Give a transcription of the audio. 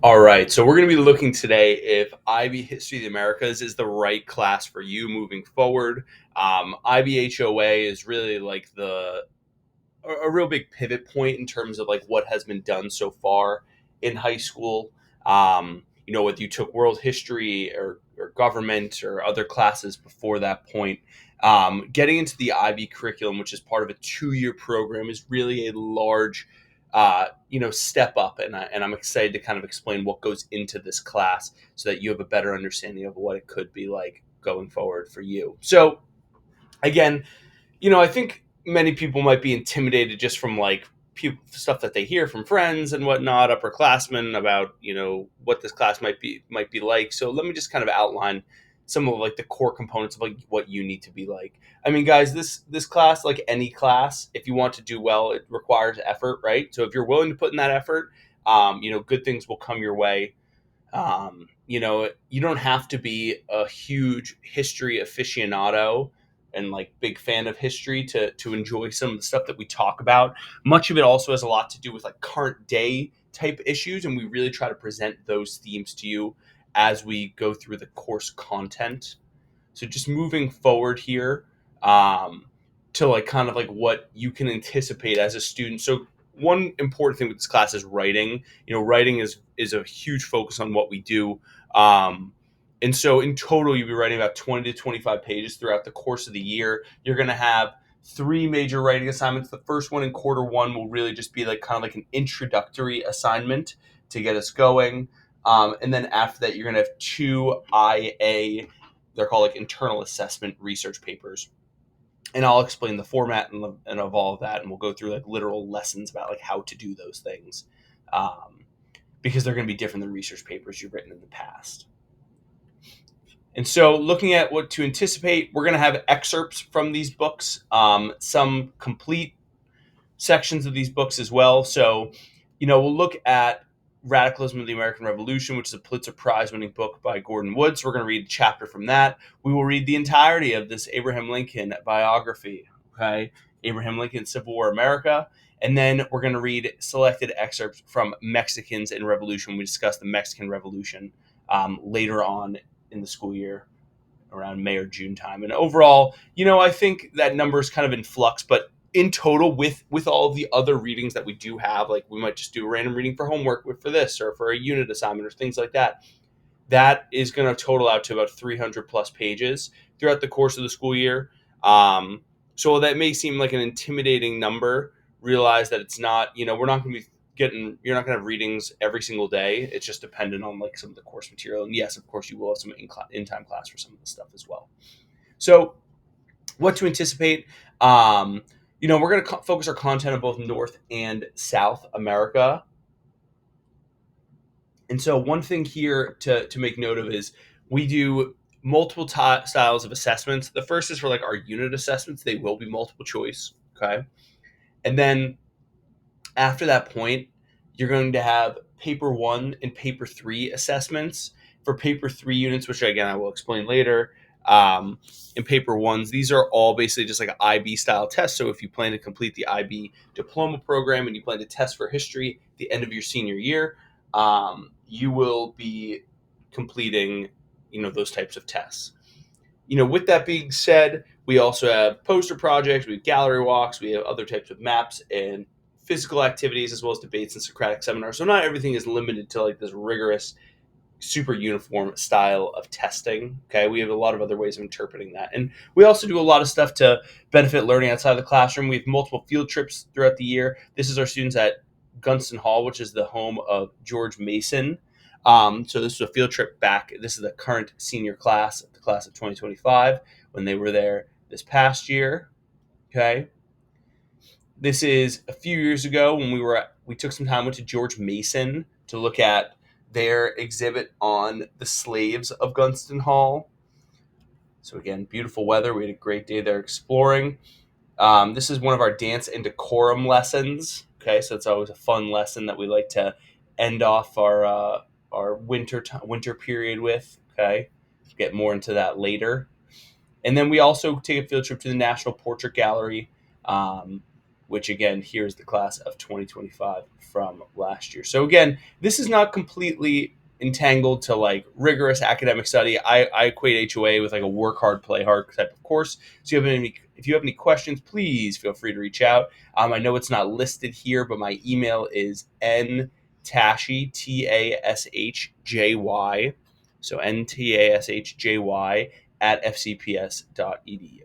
All right, so we're going to be looking today if IB History of the Americas is the right class for you moving forward. IB HOA is really like a real big pivot point in terms of like what has been done so far in high school. Whether you took world history or government or other classes before that point, getting into the IB curriculum, which is part of a 2-year program, is really a large, step up. And I'm excited to kind of explain what goes into this class so that you have a better understanding of what it could be like going forward for you. So again, I think many people might be intimidated just from like stuff that they hear from friends and whatnot, upperclassmen, about what this class might be like. So let me just kind of outline some of like the core components of like what you need to be like. I mean, guys, this class, like any class, if you want to do well, it requires effort, right? So if you're willing to put in that effort, good things will come your way. You don't have to be a huge history aficionado and like big fan of history to enjoy some of the stuff that we talk about. Much of it also has a lot to do with like current day type issues, and we really try to present those themes to you as we go through the course content. So just moving forward here, um, to like kind of like what you can anticipate as a student. So one important thing with this class is writing. Writing is a huge focus on what we do. And so in total, you'll be writing about 20 to 25 pages throughout the course of the year. You're going to have three major writing assignments. The first one in quarter one will really just be like kind of like an introductory assignment to get us going. And then after that, you're going to have two IA, they're called like internal assessment research papers. And I'll explain the format and of all of that, and we'll go through like literal lessons about like how to do those things, um, because they're going to be different than research papers you've written in the past. And so, looking at what to anticipate, we're going to have excerpts from these books, some complete sections of these books as well. So, we'll look at Radicalism of the American Revolution, which is a Pulitzer Prize winning book by Gordon Wood. So we're going to read a chapter from that. We will read the entirety of this Abraham Lincoln biography, okay? Abraham Lincoln, Civil War America. And then we're going to read selected excerpts from Mexicans in Revolution. We discuss the Mexican Revolution later on in the school year, around May or June time. And overall, I think that number is kind of in flux, but in total, with all of the other readings that we do have, like we might just do a random reading for homework for this or for a unit assignment or things like that, that is going to total out to about 300 plus pages throughout the course of the school year. So that may seem like an intimidating number. Realize that it's not. We're not going to be you're not going to have readings every single day. It's just dependent on like some of the course material. And yes, of course, you will have some in-time class for some of the stuff as well. So what to anticipate? We're going to focus our content on both North and South America. And so one thing here to make note of is we do multiple styles of assessments. The first is for like our unit assessments. They will be multiple choice. Okay. And then after that point, you're going to have paper 1 and paper 3 assessments. For paper 3 units, which again I will explain later, in paper 1s, these are all basically just like an IB style test. So if you plan to complete the IB diploma program and you plan to test for history at the end of your senior year, you will be completing those types of tests. With that being said, we also have poster projects, we have gallery walks, we have other types of maps and physical activities, as well as debates and Socratic seminars. So not everything is limited to like this rigorous, super uniform style of testing. Okay, we have a lot of other ways of interpreting that, and we also do a lot of stuff to benefit learning outside of the classroom. We have multiple field trips throughout the year. This is our students at Gunston Hall, which is the home of George Mason. So this was a field trip back. This is the current senior class, the class of 2025, when they were there this past year. Okay, this is a few years ago when we took some time, went to George Mason to look at their exhibit on the slaves of Gunston Hall. So again, beautiful weather. We had a great day there exploring. This is one of our dance and decorum lessons. Okay, so it's always a fun lesson that we like to end off our winter period with. Okay, get more into that later. And then we also take a field trip to the National Portrait Gallery. which again, here's the class of 2025 from last year. So again, this is not completely entangled to like rigorous academic study. I equate HOA with like a work hard, play hard type of course. So if you have any questions, please feel free to reach out. I know it's not listed here, but my email is ntashy, TASHJY, so NTASHJY at fcps.edu.